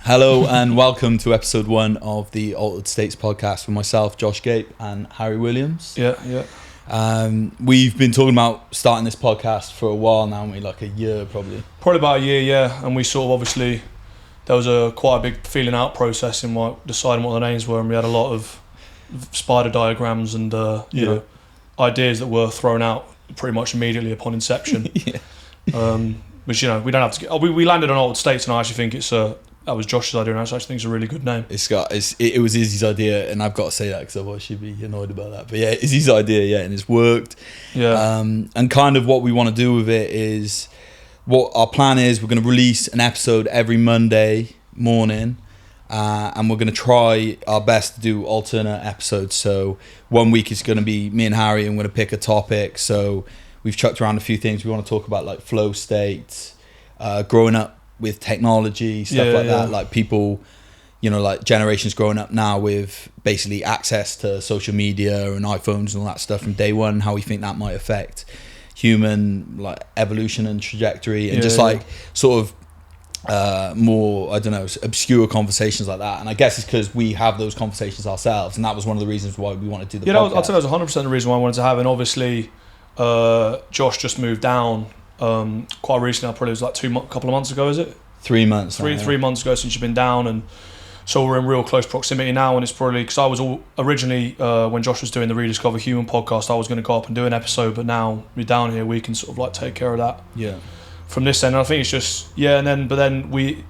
Hello and welcome to episode 1 of the Altered States podcast with myself, Josh Gape, and Harry Williams. Yeah. We've been talking about starting this podcast for a while now, haven't we? Like a year, probably. Probably about a year, yeah. And we sort of obviously, there was quite a big feeling out process in deciding what the names were, and we had a lot of spider diagrams and you know, ideas that were thrown out pretty much immediately upon inception. Which, you know, we don't have to get. We landed on Altered States, and I actually think that was Josh's idea, and I actually think it's a really good name. It was Izzy's idea, and I've got to say that because otherwise she'd be annoyed about that. But yeah, Izzy's idea, yeah, and it's worked. Yeah. And kind of what we want to do with it is, what our plan is, we're going to release an episode every Monday morning, and we're going to try our best to do alternate episodes. So 1 week is going to be me and Harry, and we're going to pick a topic. So we've chucked around a few things we want to talk about, like flow states, growing up with technology, stuff that, like people, you know, like generations growing up now with basically access to social media and iPhones and all that stuff from day one, how we think that might affect human like evolution and trajectory, and sort of more, I don't know, obscure conversations like that. And I guess it's because we have those conversations ourselves, and that was one of the reasons why we wanted to do the podcast. I'd say that was 100% the reason why I wanted to have it. And obviously Josh just moved down quite recently. Probably was like couple of months ago, is it? 3 months. 3 months ago since you've been down, and so we're in real close proximity now. And it's probably because I was originally when Josh was doing the Rediscover Human podcast, I was going to go up and do an episode, but now we're down here, we can sort of like take care of that. Yeah. From this end, and I think it's just but then we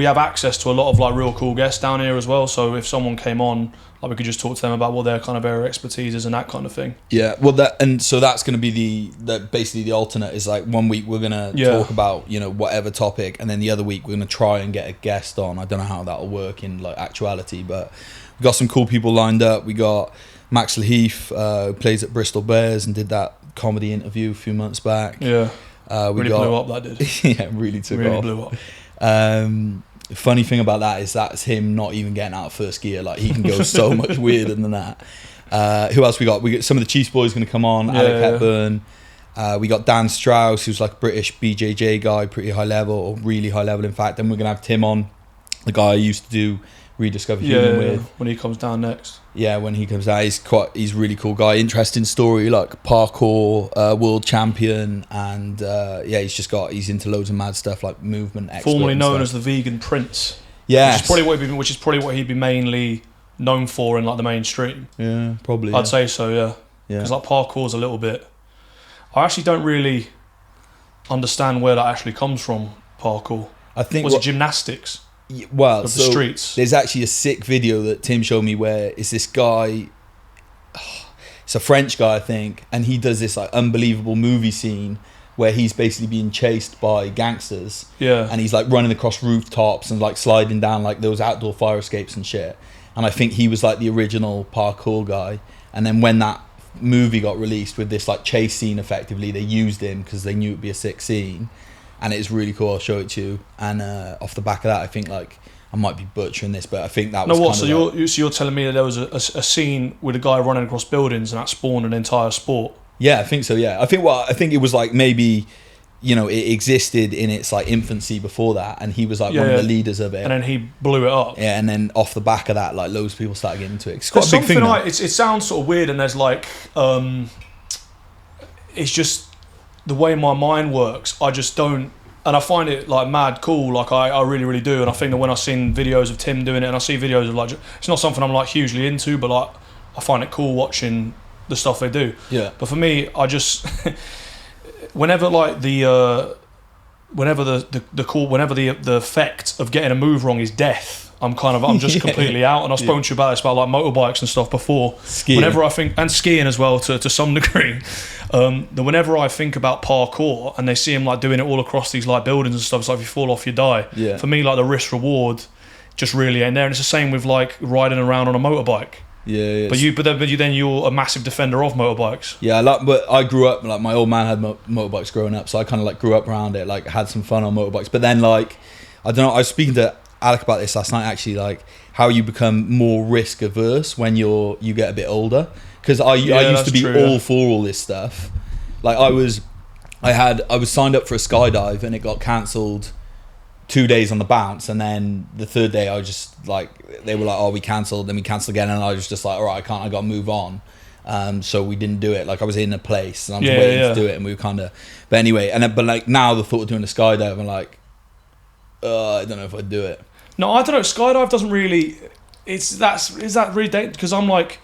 have access to a lot of like real cool guests down here as well. So if someone came on, like we could just talk to them about what their kind of area of expertise is and that kind of thing. Yeah, well, so that's going to be basically the alternate is like 1 week we're going to talk about, you know, whatever topic, and then the other week we're going to try and get a guest on. I don't know how that'll work in like actuality, but we got some cool people lined up. We got Max Laheath, who plays at Bristol Bears and did that comedy interview a few months back. Yeah, blew up, that did. Yeah, really took off. Blew up. Funny thing about that is that's him not even getting out of first gear. Like he can go so much weirder than that. Who else we got? We got some of the Chiefs boys going to come on. Alec Hepburn. We got Dan Strauss, who's like a British BJJ guy, pretty high level, or really high level in fact. Then we're going to have Tim on, the guy I used to do Rediscover Human with. When he comes down next. Yeah, when he comes out, he's a really cool guy. Interesting story, like parkour world champion, and he's into loads of mad stuff like movement expert. Formerly known as the Vegan Prince. Yeah, which is probably what he'd be mainly known for in like the mainstream. Yeah, probably. I'd say so. Yeah. Because like parkour's a little bit. I actually don't really understand where that actually comes from. Parkour. I think it gymnastics. Well, of the streets. There's actually a sick video that Tim showed me where it's this guy, it's a French guy I think, and he does this like unbelievable movie scene where he's basically being chased by gangsters, and he's like running across rooftops and like sliding down like those outdoor fire escapes and shit. And I think he was like the original parkour guy, and then when that movie got released with this like chase scene, effectively they used him because they knew it'd be a sick scene. And it's really cool. I'll show it to you. And off the back of that, I think like I might be butchering this, but I think that was. No, what? So you're telling me that there was a scene with a guy running across buildings and that spawned an entire sport? Yeah, I think so. Yeah, I think it was like maybe, you know, it existed in its like infancy before that, and he was like one of the leaders of it. And then he blew it up. Yeah, and then off the back of that, like loads of people started getting into it. It's quite a big thing. It sounds sort of weird, and there's like, it's just. The way my mind works, I just don't, and I find it like mad cool, like I really, really do. And I think that when I've seen videos of Tim doing it, and I see videos of like, it's not something I'm like hugely into, but like I find it cool watching the stuff they do. Yeah. But for me, I just, whenever like the effect of getting a move wrong is death, I'm just completely out. And I've spoken to you about this, about like motorbikes and stuff before. Skiing. Whenever I think, and skiing as well to some degree, whenever I think about parkour and they see him like doing it all across these like buildings and stuff, it's like if you fall off you die. Yeah. For me, like the risk reward just really ain't there. And it's the same with like riding around on a motorbike. Yeah. But you're a massive defender of motorbikes. Yeah, but I grew up, like my old man had motorbikes growing up, so I kind of like grew up around it, like had some fun on motorbikes. But then like, I don't know, I was speaking to Alec about this last night actually, like how you become more risk averse when you get a bit older. Because I used to be all for all this stuff. Like I was signed up for a skydive and it got cancelled 2 days on the bounce, and then the third day I was just like, they were like, oh, we cancelled, then we cancelled again, and I was just like, all right, I gotta move on. So we didn't do it. Like I was in a place and I was waiting to do it, and we were kind of, but anyway, but like now the thought of doing a skydive, I'm like, I don't know if I'd do it. No, I don't know. Skydive doesn't really. Is that really dangerous? Because I'm like,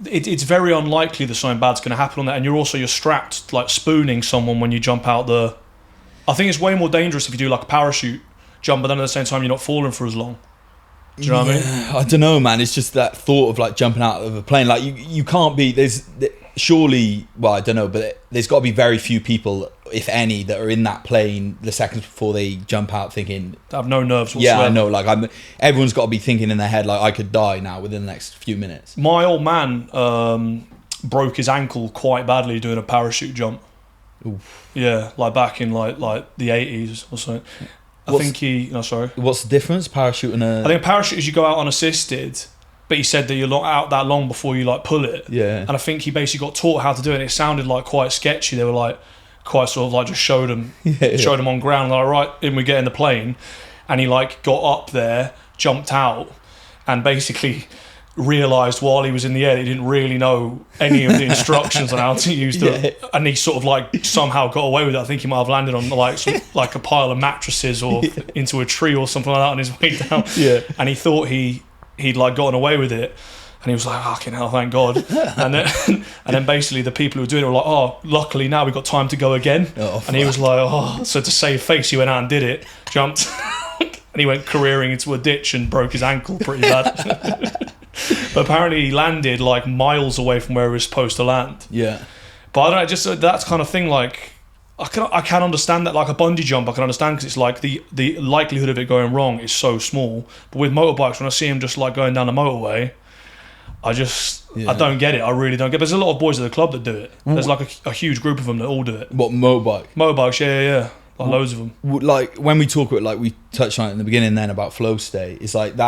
it's very unlikely that something bad's going to happen on that, and you're strapped like spooning someone when you jump out the. I think it's way more dangerous if you do like a parachute jump, but then at the same time you're not falling for as long. Do you know what I mean? I don't know, man. It's just that thought of like jumping out of a plane. Like you can't be. Surely, well, I don't know, but there's got to be very few people, if any, that are in that plane the seconds before they jump out thinking... They have no nerves whatsoever. Yeah, I know. Like, everyone's got to be thinking in their head, like, I could die now within the next few minutes. My old man broke his ankle quite badly doing a parachute jump. Oof. Yeah, like back in like the 80s or something. What's the difference? Parachute and a... I think a parachute is you go out unassisted... But he said that you're not out that long before you like pull it. Yeah. And I think he basically got taught how to do it. And it sounded like quite sketchy. They were like quite sort of like just showed him on ground. Like, right, in we get in the plane. And he like got up there, jumped out, and basically realised while he was in the air that he didn't really know any of the instructions on how to use it. And he sort of like somehow got away with it. I think he might have landed on like a pile of mattresses or into a tree or something like that on his way down. Yeah. And he thought he'd like gotten away with it, and he was like, fucking hell, thank God. And then basically the people who were doing it were like, oh, luckily now we've got time to go again. And he was like, oh, so to save face he went out and did it, jumped and he went careering into a ditch and broke his ankle pretty bad. But apparently he landed like miles away from where he was supposed to land. Yeah. But I don't know, just that kind of thing, like I can understand that, like a bungee jump I can understand, because it's like the likelihood of it going wrong is so small. But with motorbikes, when I see them just like going down the motorway, I don't get it. I really don't get it. There's a lot of boys at the club that do it. There's like a huge group of them that all do it. What, motorbike? Motorbikes, yeah. Like loads of them. Like when we talk about, like we touched on it in the beginning then about flow state, it's like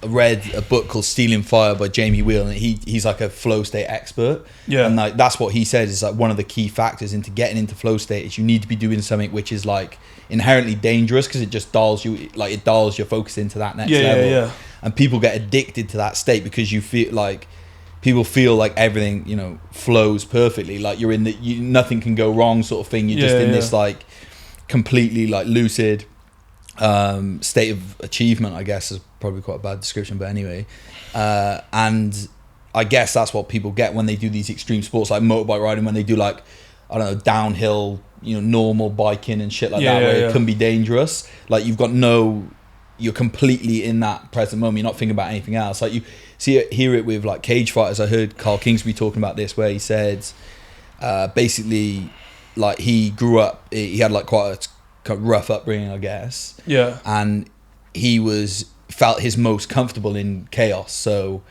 I read a book called Stealing Fire by Jamie Wheal, and he's like a flow state expert. Yeah. And like that's what he says is like one of the key factors into getting into flow state is you need to be doing something which is like inherently dangerous, because it just dials your focus into that next level. Yeah. And people get addicted to that state because people feel like everything, flows perfectly. Like you're in nothing can go wrong sort of thing. You're just in this like completely like lucid state of achievement, I guess is probably quite a bad description, but anyway, and I guess that's what people get when they do these extreme sports like motorbike riding, when they do like, I don't know, downhill, normal biking and shit like that, where it can be dangerous. Like you're completely in that present moment, you're not thinking about anything else. Like you hear it with like cage fighters. I heard Carl Kingsbury talking about this, where he said basically like he grew up, he had like quite a rough upbringing, I guess. Yeah. And he felt his most comfortable in chaos. So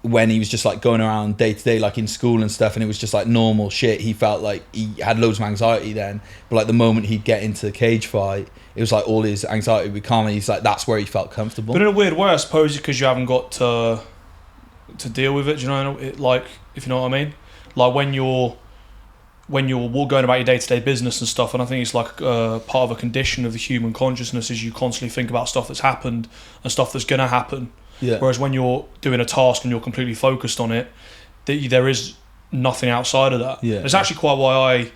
when he was just like going around day to day, like in school and stuff, and it was just like normal shit, he felt like he had loads of anxiety then. But like the moment he'd get into the cage fight, it was like all his anxiety would be calm, and he's like, that's where he felt comfortable. But in a weird way, I suppose, because you haven't got to deal with it. Do you know, like, if you know what I mean? Like when you're going about your day-to-day business and stuff, and I think it's like part of a condition of the human consciousness is you constantly think about stuff that's happened and stuff that's going to happen. Yeah. Whereas when you're doing a task and you're completely focused on it, there is nothing outside of that. Yeah. It's actually quite why I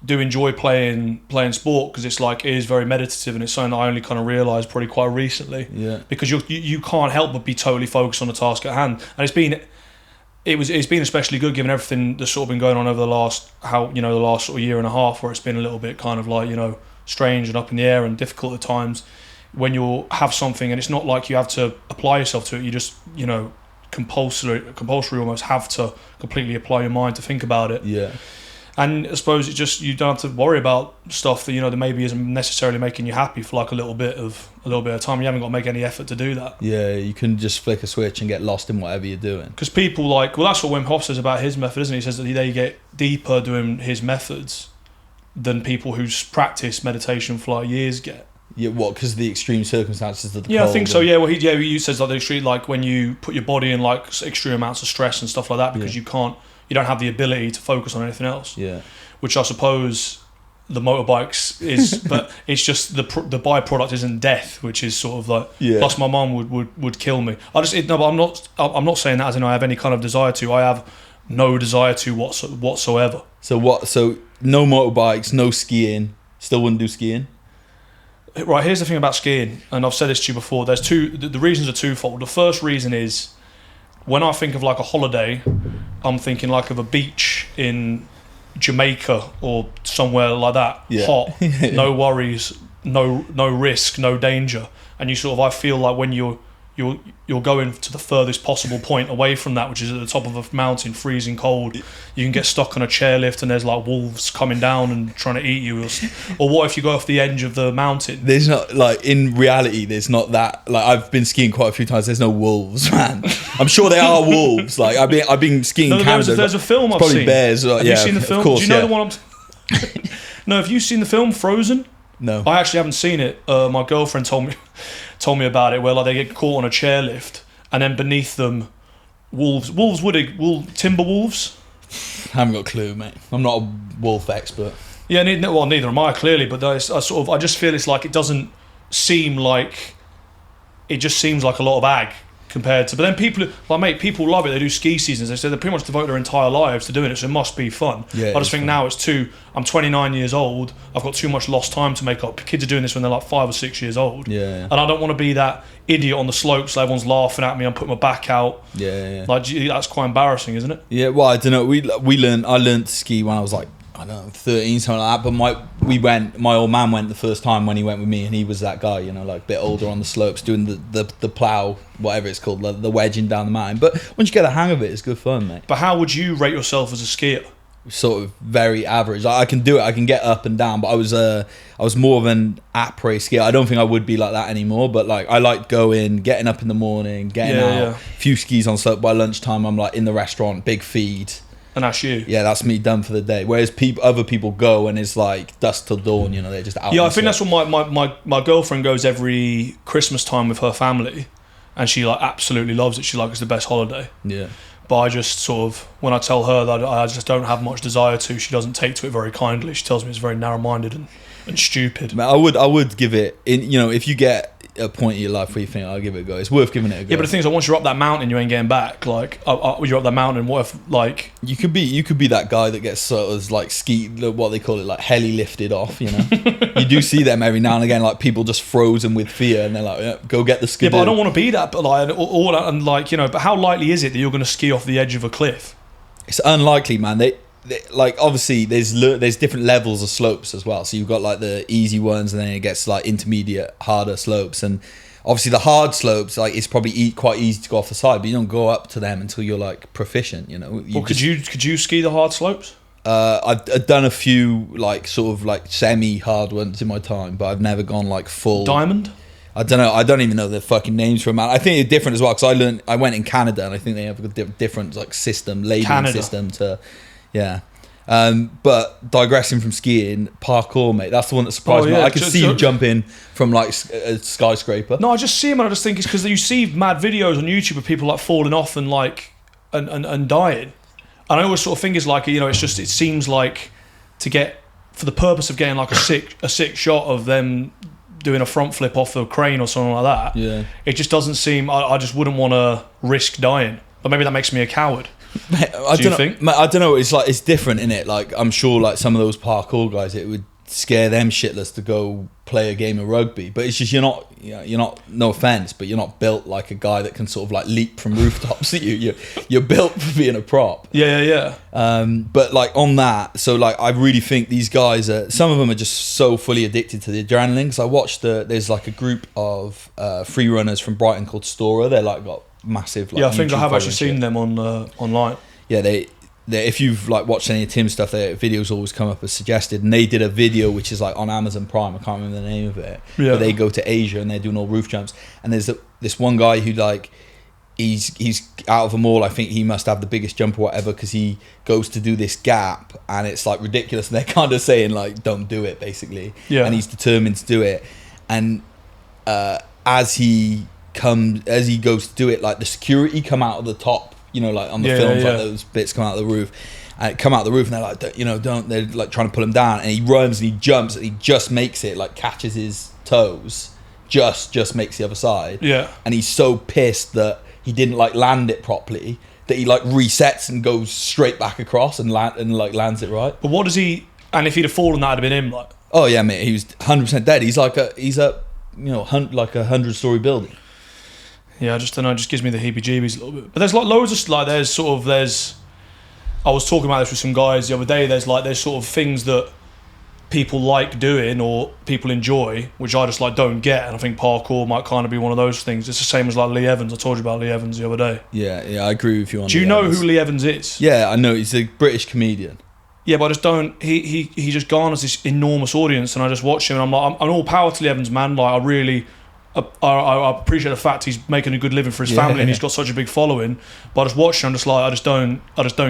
do enjoy playing sport, because it's like, it is very meditative, and it's something that I only kind of realised probably quite recently. Yeah. Because you can't help but be totally focused on the task at hand, and it's been especially good given everything that's sort of been going on over the last sort of year and a half, where it's been a little bit kind of like, strange and up in the air and difficult at times. when you have something and it's not like you have to apply yourself to it, you just, you know, compulsory almost have to completely apply your mind to think about it. Yeah. And I suppose it just, you don't have to worry about stuff that, you know, that maybe isn't necessarily making you happy for like a little bit of time. You haven't got to make any effort to do that. Yeah, you can just flick a switch and get lost in whatever you're doing. Because people like, well, that's what Wim Hof says about his method, isn't he? He says that they get deeper doing his methods than people who practice meditation for like years get. Yeah, what? Because of the extreme circumstances of the I think so. Yeah, well, he says like the extreme, like when you put your body in like extreme amounts of stress and stuff like that, because you don't have the ability to focus on anything else. Yeah. Which I suppose the motorbikes is, but it's just the byproduct isn't death, which is sort of like. Yeah. Plus, my mum would kill me. But I'm not saying that as in I have any kind of desire to. I have no desire to whatsoever. So what? So no motorbikes, no skiing. Still wouldn't do skiing. Right. Here's the thing about skiing, and I've said this to you before. There's the reasons are twofold. The first reason is when I think of like a holiday, I'm thinking like of a beach in Jamaica or somewhere like that, hot, no worries, no risk, no danger, and you sort of, I feel like when you're going to the furthest possible point away from that, which is at the top of a mountain, freezing cold, you can get stuck on a chairlift and there's like wolves coming down and trying to eat you, or what if you go off the edge of the mountain? There's not, like, in reality, there's not that, like, I've been skiing quite a few times, there's no wolves, man. I'm sure there are wolves, like, I've been skiing in Canada. There's a film I've probably seen. Bears. Like, have you seen the film? Of course, do you know the one No, have you seen the film Frozen? No. I actually haven't seen it. My girlfriend told me about it, where like they get caught on a chairlift and then beneath them timber wolves. I haven't got a clue, mate. I'm not a wolf expert. Yeah, neither am I, clearly, but I just feel it's like it doesn't seem like, it just seems like a lot of ag compared to, but then people love it. They do ski seasons. They say they pretty much devote their entire lives to doing it, so it must be fun. Yeah, I just think fun. Now I'm 29 years old. I've got too much lost time to make up. Kids are doing this when they're like 5 or 6 years old. Yeah. And I don't want to be that idiot on the slopes. Everyone's laughing at me. I'm putting my back out. Yeah. Like, that's quite embarrassing, isn't it? Yeah. Well, I don't know. I learned to ski when I was like, I don't know, 13, something like that. But my old man went the first time when he went with me, and he was that guy, you know, like a bit older on the slopes, doing the plough, whatever it's called, the wedging down the mountain. But once you get the hang of it, it's good fun, mate. But how would you rate yourself as a skier? Sort of very average. I can do it. I can get up and down, but I was more of an après skier. I don't think I would be like that anymore. But like, I like getting up in the morning, getting out, a few skis on slope. By lunchtime, I'm like in the restaurant, big feed. And that's you. Yeah, that's me done for the day. Whereas other people go and it's like dusk till dawn, you know, they're just out. Yeah, I think that's what my girlfriend goes every Christmas time with her family, and she like absolutely loves it. She like, it's the best holiday. Yeah. But I just sort of, when I tell her that I just don't have much desire to, she doesn't take to it very kindly. She tells me it's very narrow-minded and stupid. Man, I would give it, you know, if you get a point in your life where you think I'll give it a go, it's worth giving it a go. Yeah, but the thing is, once you're up that mountain, you ain't getting back. Like, you're up that mountain, what if, like... You could be that guy that gets sort of like what they call it, like heli lifted off, you know? You do see them every now and again, like people just frozen with fear, and they're like, yeah, go get the skidoo. Yeah, but I don't want to be that, but like, all that, and like, you know, but how likely is it that you're going to ski off the edge of a cliff? It's unlikely, man. They like, obviously there's different levels of slopes as well, so you've got like the easy ones, and then it gets like intermediate, harder slopes, and obviously the hard slopes, like, it's probably quite easy to go off the side, but you don't go up to them until you're like proficient, you know. Could you ski the hard slopes? I've done a few like sort of like semi hard ones in my time, but I've never gone like full diamond. I don't know. I don't even know the fucking names for them. I think they're different as well, because I went in Canada, and I think they have a different like labeling system to. Yeah. But digressing from skiing, parkour, mate, that's the one that surprised me. I could see you jumping from like a skyscraper. No, I just see them, and I just think it's because you see mad videos on YouTube of people like falling off and like and dying. And I always sort of think it's like, you know, it seems like to get, for the purpose of getting like a sick shot of them doing a front flip off a crane or something like that. Yeah. It just doesn't seem, I just wouldn't want to risk dying. But maybe that makes me a coward. I don't know. It's like, it's different, innit? Like, I'm sure like some of those parkour guys, it would scare them shitless to go play a game of rugby. But it's just you're not, no offense, but you're not built like a guy that can sort of like leap from rooftops. You're built for being a prop. Yeah. But like on that, so like I really think these guys some of them are just so fully addicted to the adrenaline. Because I watched there's like a group of free runners from Brighton called Stora. They're like got massive. Like, I think YouTube I have actually following seen them on online. Yeah, they if you've like watched any of Tim's stuff, their videos always come up as suggested, and they did a video which is like on Amazon Prime. I can't remember the name of it. Yeah. But they go to Asia and they're doing all roof jumps. And there's this one guy who like he's out of them all. I think he must have the biggest jump or whatever, because he goes to do this gap and it's like ridiculous. And they're kind of saying like, don't do it, basically. Yeah. And he's determined to do it. And as he goes to do it, like the security come out of the top. Like on the films, like those bits come out of the roof, and they're like, don't. They're like trying to pull him down, and he runs and he jumps and he just makes it, like catches his toes, just makes the other side. Yeah. And he's so pissed that he didn't like land it properly that he like resets and goes straight back across and lands it right. But what does he? And if he'd have fallen, that'd have been him. Like, oh yeah, mate, he was 100% dead. He's like a 100-story building. Yeah, I just don't know. It just gives me the heebie-jeebies a little bit. But there's like loads of like I was talking about this with some guys the other day. There's sort of things that people like doing or people enjoy, which I just like don't get. And I think parkour might kind of be one of those things. It's the same as like Lee Evans. I told you about Lee Evans the other day. Yeah, I agree with you on. Do you know who Lee Evans is? Yeah, I know. He's a British comedian. Yeah, but I just don't. He just garners this enormous audience, and I just watch him, and I'm like, I'm all power to Lee Evans, man. Like, I really. I appreciate the fact he's making a good living for his family and he's got such a big following, but I just watch him, I'm just like, I just don't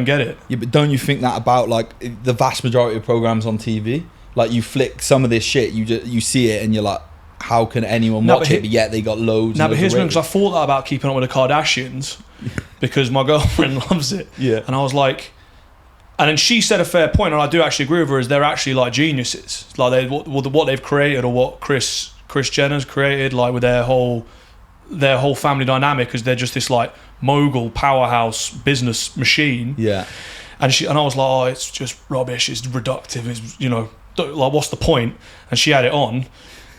get it. Yeah, but don't you think that about like the vast majority of programs on TV? Like you flick some of this shit, you see it and you're like, how can anyone watch it? But yet they got loads. Now, but here's one, because I thought that about Keeping Up with the Kardashians because my girlfriend loves it. Yeah, and I was like, and then she said a fair point, and I do actually agree with her, is they're actually like geniuses. Like what they've created, or what Kris Jenner's created, like with their whole family dynamic, because they're just this like mogul powerhouse business machine. Yeah. And I was like, oh, it's just rubbish, it's reductive, it's, like, what's the point? And she had it on,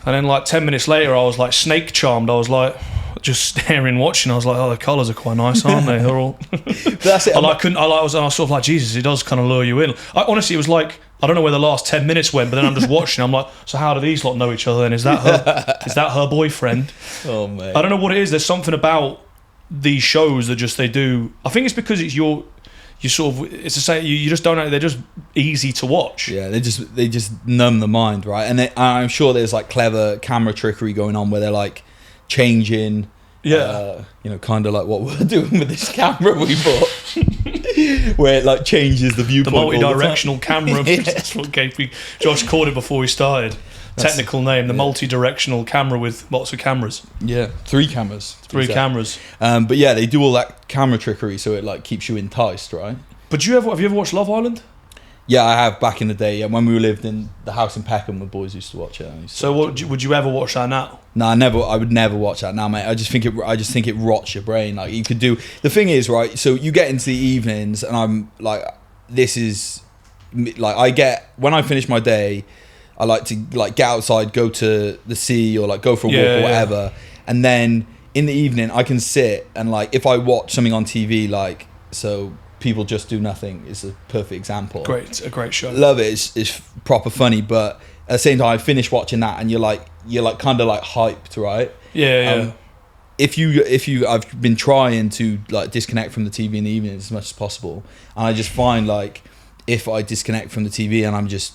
and then like 10 minutes later I was like snake charmed. I was like just staring, watching. I was like, oh, the colours are quite nice, aren't they? They're all that's it. I was sort of like, Jesus, it does kind of lure you in. Honestly, it was like, I don't know where the last 10 minutes went, but then I'm just watching. I'm like, so how do these lot know each other? And is that her boyfriend? Oh man, I don't know what it is. There's something about these shows that just they do. I think it's because it's you sort of, it's the same. You just don't know. They're just easy to watch. Yeah, they just numb the mind, right? And I'm sure there's like clever camera trickery going on where they're like changing. Yeah, kind of like what we're doing with this camera we bought, where it like changes the viewpoint. The multi-directional camera. Yeah. That's what Josh called it before we started. Technical name, the multi-directional camera with lots of cameras. Yeah, 3 cameras. 3 cameras. But yeah, they do all that camera trickery, so it like keeps you enticed, right? But have you ever watched Love Island? Yeah, I have back in the day. Yeah, when we lived in the house in Peckham, the boys used to watch it. Would you ever watch that now? No, I would never watch that now, mate. I just think it rots your brain. Like you could do. The thing is, right? So you get into the evenings, and I'm like, this is like when I finish my day, I like to like get outside, go to the sea, or like go for a walk or whatever, and then in the evening I can sit and like if I watch something on TV, like so. People Just Do Nothing is a perfect example. A great show. Love it. It's proper funny, but at the same time, I finish watching that, and you're like kind of like hyped, right? Yeah. I've been trying to like disconnect from the TV in the evening as much as possible, and I just find like if I disconnect from the TV and I'm just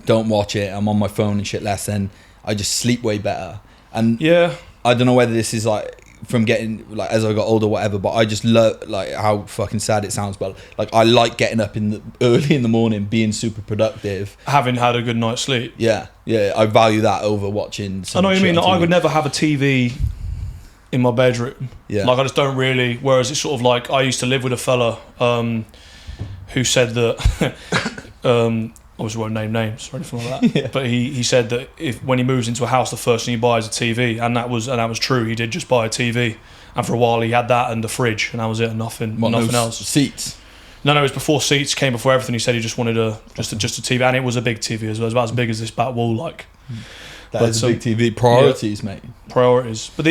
don't watch it, I'm on my phone and shit less, then I just sleep way better. And yeah, I don't know whether this is like from getting like as I got older, whatever. But I just love like how fucking sad it sounds, but like I like getting up early in the morning, being super productive, having had a good night's sleep. Yeah, I value that over watching. I know what you mean. I would never have a TV in my bedroom. Yeah, like I just don't really. Whereas it's sort of like I used to live with a fella who said that. Obviously won't name names or anything like that. Yeah. But he said that when he moves into a house, the first thing he buys is a TV, and that was true. He did just buy a TV, and for a while he had that and the fridge, and that was it, and nothing else. Seats. No, it was before seats came, before everything. He said he just wanted just a TV, and it was a big TV as well. It was about as big as this back wall, like. That is a big TV. Priorities, mate. Priorities. But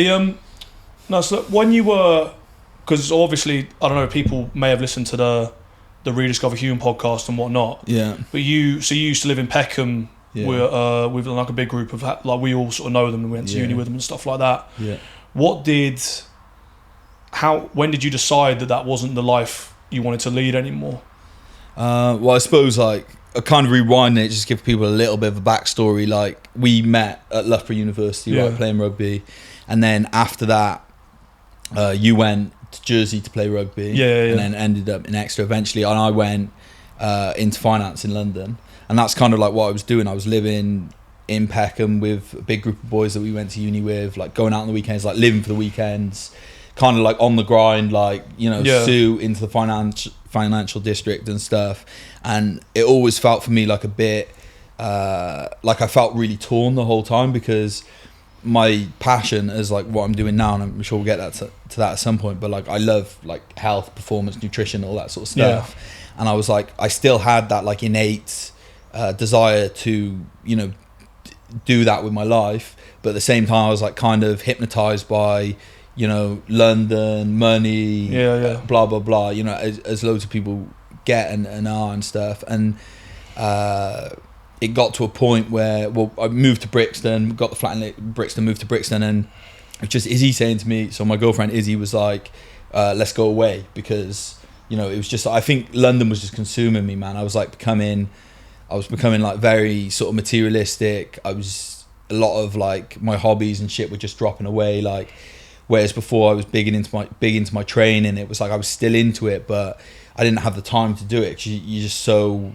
so when you were, because obviously, I don't know, people may have listened to the Rediscover Human podcast and whatnot. Yeah. But you used to live in Peckham. Yeah. with like a big group of, like, we all sort of know them and we went to uni with them and stuff like that. Yeah. When did you decide that wasn't the life you wanted to lead anymore? Well, I suppose, like, I kind of rewinding it, just give people a little bit of a backstory. Like, we met at Loughborough University, right, playing rugby, and then after that, you went to Jersey to play rugby, and then ended up in Exeter eventually, and I went into finance in London, and that's kind of like what I was doing. I was living in Peckham with a big group of boys that we went to uni with, like going out on the weekends, like living for the weekends, kind of like on the grind, like, you know, Sue into the financial district and stuff. And it always felt for me like a bit like I felt really torn the whole time, because my passion is like what I'm doing now, and I'm sure we'll get that to that at some point, but like I love like health, performance, nutrition, all that sort of stuff. And I was like, I still had that like innate desire to, you know, do that with my life, but at the same time I was like kind of hypnotized by, you know, London, money, blah blah blah, you know, as loads of people get and are and stuff. And it got to a point where, well, I moved to Brixton, got the flat in Brixton, moved to Brixton, and it's just Izzy saying to me, so my girlfriend Izzy was like, let's go away, because, you know, it was just, I think London was just consuming me, man. I was becoming like very sort of materialistic. I was, a lot of like my hobbies and shit were just dropping away, like, whereas before I was big into my training. It was like I was still into it, but I didn't have the time to do it, because you just so,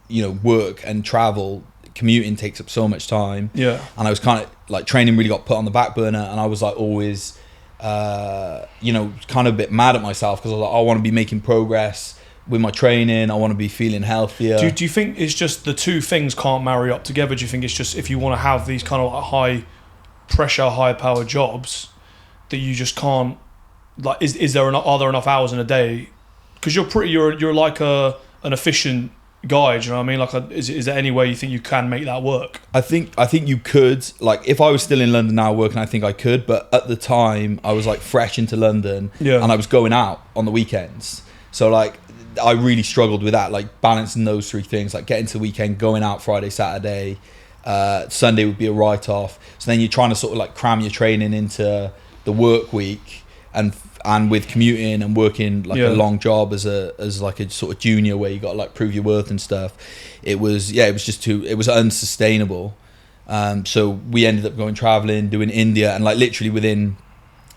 you know, work and travel, commuting takes up so much time. And I was kind of like, training really got put on the back burner, and I was like always you know, kind of a bit mad at myself, because I was like, I want to be making progress with my training, I want to be feeling healthier. Do you think it's just the two things can't marry up together? Do you think it's just, if you want to have these kind of like high pressure, high power jobs, that you just can't, like, are there enough hours in a day? Because you're like an efficient guy, do you know what I mean? Like, is there any way you think you can make that work? I think you could. Like, if I was still in London now working, I think I could, but at the time I was like fresh into London, and I was going out on the weekends, so like I really struggled with that, like balancing those three things, like getting to the weekend, going out Friday, Saturday, Sunday would be a write-off. So then you're trying to sort of like cram your training into the work week, and with commuting and working like a long job as like a sort of junior, where you got to like prove your worth and stuff. It was unsustainable. So we ended up going traveling, doing India, and like literally within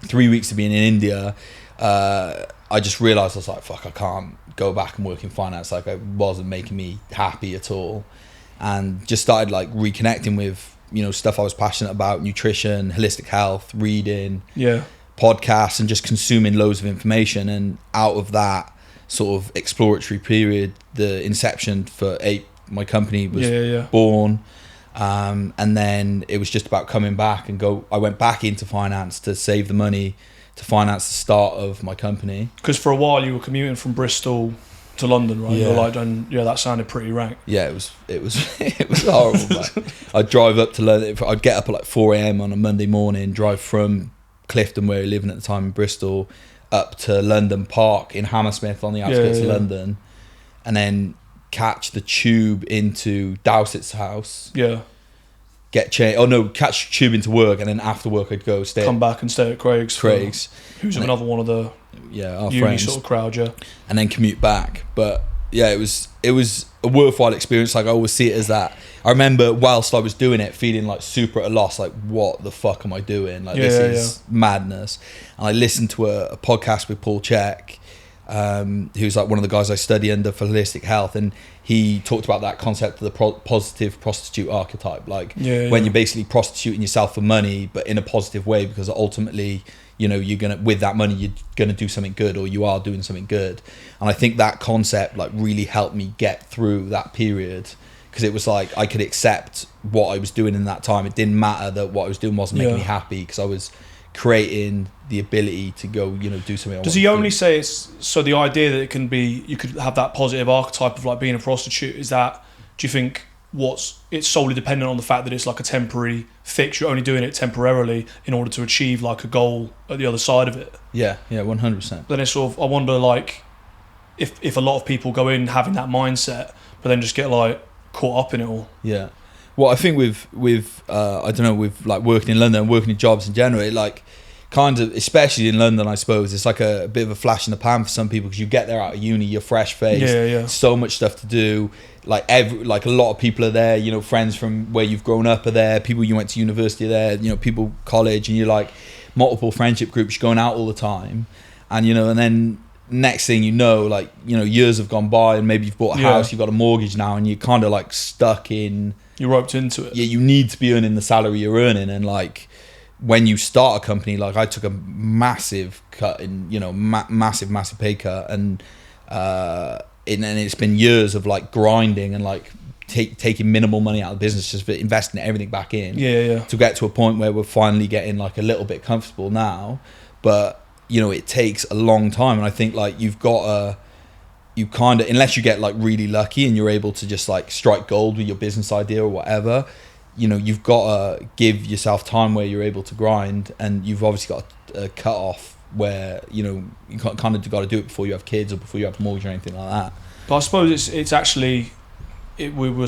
3 weeks of being in India, I just realized, I was like, fuck, I can't go back and work in finance. Like, it wasn't making me happy at all, and just started like reconnecting with, you know, stuff I was passionate about: nutrition, holistic health, reading, podcasts, and just consuming loads of information. And out of that sort of exploratory period, the inception for Ape, my company, was born. And then it was just about coming back and I went back into finance to save the money to finance the start of my company. Because for a while you were commuting from Bristol to London, right? You were like, that sounded pretty rank. Yeah, it was it was horrible. Like, I'd drive up to London. I'd get up at like 4 a.m. on a Monday morning, drive from Clifton, where we were living at the time in Bristol, up to London Park in Hammersmith on the outskirts of London, and then catch the tube into Dowsett's house. Get changed. Catch tube into work, and then after work I'd come back and stay at Craig's, who's another one of the our uni friends, sort of crowd, and then commute back. But it was a worthwhile experience. Like, I always see it as that. I remember whilst I was doing it, feeling like super at a loss, like, what the fuck am I doing? Like, this is madness. And I listened to a podcast with Paul Check, who's like one of the guys I study under for holistic health, and he talked about that concept of the positive prostitute archetype, like when you're basically prostituting yourself for money, but in a positive way, because ultimately, you know, you're gonna, with that money, you're gonna do something good, or you are doing something good. And I think that concept like really helped me get through that period, because it was like I could accept what I was doing in that time. It didn't matter that what I was doing wasn't making me happy, because I was creating the ability to go, do something. Does he only say it's so the idea that it can be, you could have that positive archetype of like being a prostitute, is that, do you think it's solely dependent on the fact that it's like a temporary fix, you're only doing it temporarily in order to achieve like a goal at the other side of it? Yeah 100%. Then it's sort of, I wonder like if a lot of people go in having that mindset but then just get like caught up in it all. Yeah, well I think with I don't know, with like working in London and working in jobs in general, it like kind of, especially in London, I suppose it's like a bit of a flash in the pan for some people, because you get there out of uni, you're fresh faced, so much stuff to do, like a lot of people are there, friends from where you've grown up are there, people you went to university are there, people college, and you're like multiple friendship groups, you're going out all the time, and and then next thing years have gone by, and maybe you've bought a house, you've got a mortgage now, and you're kind of like stuck in, you're roped into it. Yeah, you need to be earning the salary you're earning, and like when you start a company, like I took a massive cut in, massive pay cut, and it's been years of like grinding and like taking minimal money out of the business, just for investing everything back in, to get to a point where we're finally getting like a little bit comfortable now. But it takes a long time, and I think like you kind of, unless you get like really lucky and you're able to just like strike gold with your business idea or whatever, you've got to give yourself time where you're able to grind, and you've obviously got a cut off where you kind of got to do it before you have kids or before you have a mortgage or anything like that. But I suppose it's actually, we were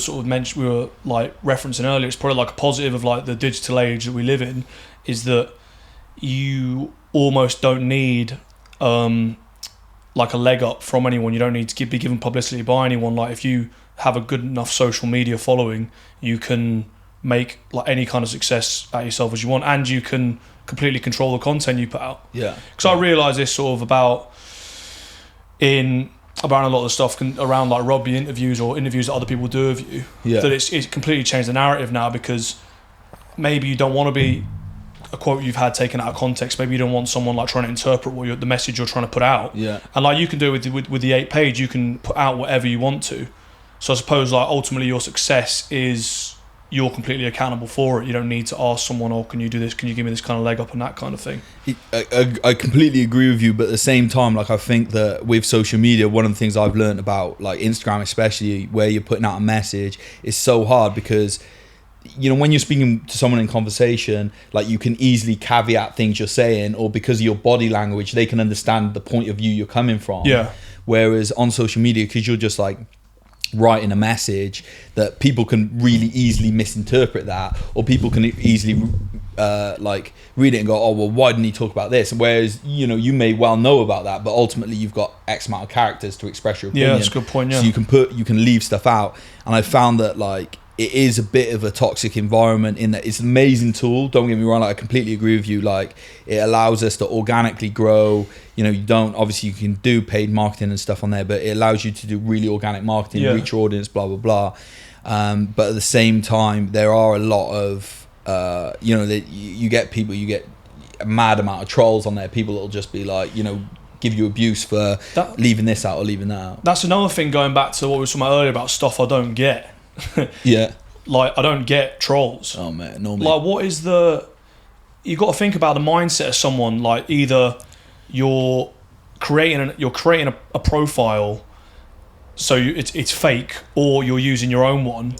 like referencing earlier, it's probably like a positive of like the digital age that we live in, is that you almost don't need like a leg up from anyone. You don't need to be given publicity by anyone. Like if you have a good enough social media following, you can make like any kind of success at yourself as you want, and you can completely control the content you put out. Yeah. Because I realise this sort of about a lot of the stuff around like rugby interviews or interviews that other people do of you, that it's completely changed the narrative now, because maybe you don't want to be a quote you've had taken out of context. Maybe you don't want someone like trying to interpret the message you're trying to put out. Yeah. And like you can do it with the 8-page, you can put out whatever you want to. So I suppose like ultimately your success is you're completely accountable for it. You don't need to ask someone, oh, can you do this? Can you give me this kind of leg up and that kind of thing? I completely agree with you, but at the same time, like I think that with social media, one of the things I've learned about like Instagram, especially where you're putting out a message, is so hard, because when you're speaking to someone in conversation, like you can easily caveat things you're saying, or because of your body language, they can understand the point of view you're coming from. Yeah. Whereas on social media, because you're just like writing a message, that people can really easily misinterpret that, or people can easily like read it and go, oh well, why didn't he talk about this? Whereas you may well know about that, but ultimately you've got X amount of characters to express your opinion. Yeah, that's a good point. Yeah. So you can leave stuff out, and I found that like it is a bit of a toxic environment in that it's an amazing tool, don't get me wrong, like I completely agree with you, like it allows us to organically grow. You can do paid marketing and stuff on there, but it allows you to do really organic marketing, reach your audience, blah blah blah. But at the same time, there are a lot of you get a mad amount of trolls on there, people that'll just be like, give you abuse for leaving this out or leaving that out. That's another thing, going back to what we were talking about earlier about stuff I don't get. Yeah. Like I don't get trolls. Oh man, normally. Like what is you got to think about the mindset of someone. Like either you're creating a profile, so it's fake, or you're using your own one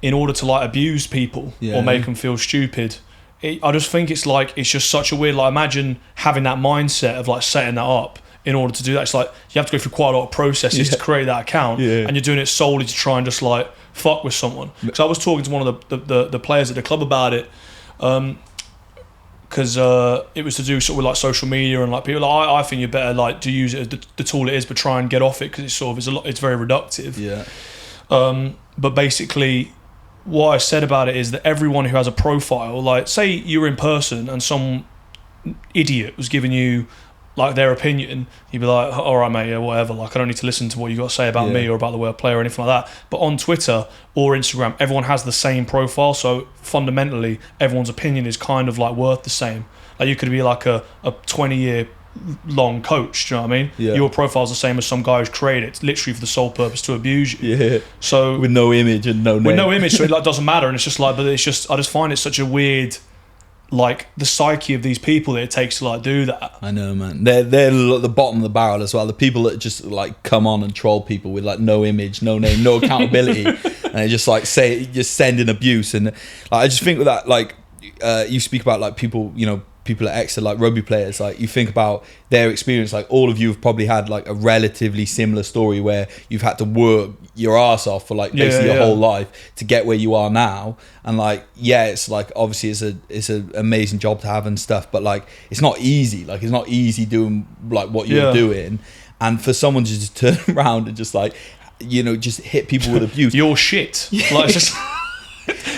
in order to like abuse people or make them feel stupid. I just think it's just such a weird, like imagine having that mindset of like setting that up. In order to do that, it's like you have to go through quite a lot of processes to create that account, and you're doing it solely to try and just like fuck with someone. Because I was talking to one of the players at the club about it, because it was to do sort of like social media, and like people like, I think you better like to use it as the tool it is, but try and get off it, because it's sort of it's very reductive. Yeah. But basically, what I said about it is that everyone who has a profile, like say you're in person and some idiot was giving you like their opinion, you'd be like, all right mate, yeah, whatever, like I don't need to listen to what you got to say about me or about the way I play or anything like that. But on Twitter or Instagram, everyone has the same profile, so fundamentally everyone's opinion is kind of like worth the same. Like you could be like a 20-year long coach, do you know what I mean? Your profile's the same as some guy who's created it literally for the sole purpose to abuse you. So with no image and no name. With no image, so it like doesn't matter, and it's just like, but it's just, I just find it such a weird like the psyche of these people that it takes to like do that. I know, man. They're at the bottom of the barrel as well. The people that just like come on and troll people with like no image, no name, no accountability, and they just like just send in abuse. And like, I just think with that, like you speak about like people, you know, people at Exeter, like rugby players, like you think about their experience, like all of you have probably had like a relatively similar story where you've had to work your ass off for like basically your whole life to get where you are now. And like, yeah, it's like obviously it's an amazing job to have and stuff, but like it's not easy. Like it's not easy doing like what you're doing. And for someone to just turn around and just like, you know, just hit people with abuse. You're shit. Like it's just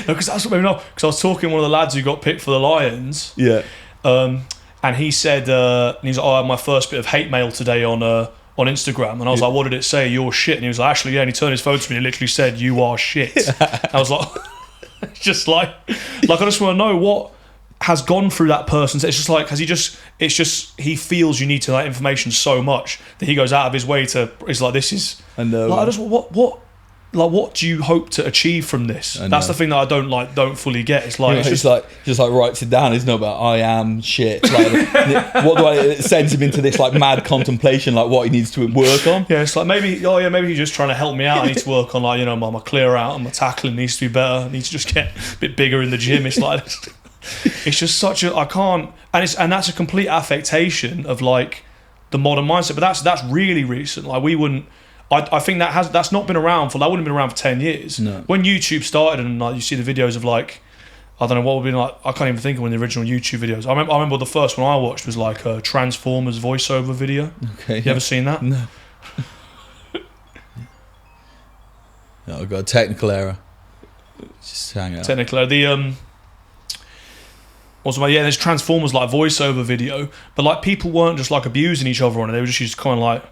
because that's what made me know. Because I was talking to one of the lads who got picked for the Lions. Yeah. And he said, and he's like, I had my first bit of hate mail today on Instagram. And I was like, what did it say? You're shit. And he was like, actually, yeah. And he turned his phone to me and it literally said, you are shit. I was like, it's just like I just want to know what has gone through that person. It's just like, he feels you need to know that information so much that he goes out of his way to, it's like, this is, I know. Like, I just, what do you hope to achieve from this? That's the thing that I don't fully get. It's like, it's just like writes it down. It's not about I am shit. Like, what do it sends him into this like mad contemplation, like what he needs to work on. Yeah, it's like maybe he's just trying to help me out. I need to work on like, you know, my clear out and my tackling needs to be better. I need to just get a bit bigger in the gym. It's like, it's just such a, I can't, and that's a complete affectation of like the modern mindset. But that's really recent. Like we wouldn't. I think that's not been around that wouldn't have been around for 10 years. No. When YouTube started and like you see the videos of like, I don't know what would be like, I can't even think of when the original YouTube videos. I remember the first one I watched was like a Transformers voiceover video. Okay. You ever seen that? No. Oh, I've got a technical error. Just hang out. Technical error. There's Transformers like voiceover video, but like people weren't just like abusing each other on it. They were just kind of like,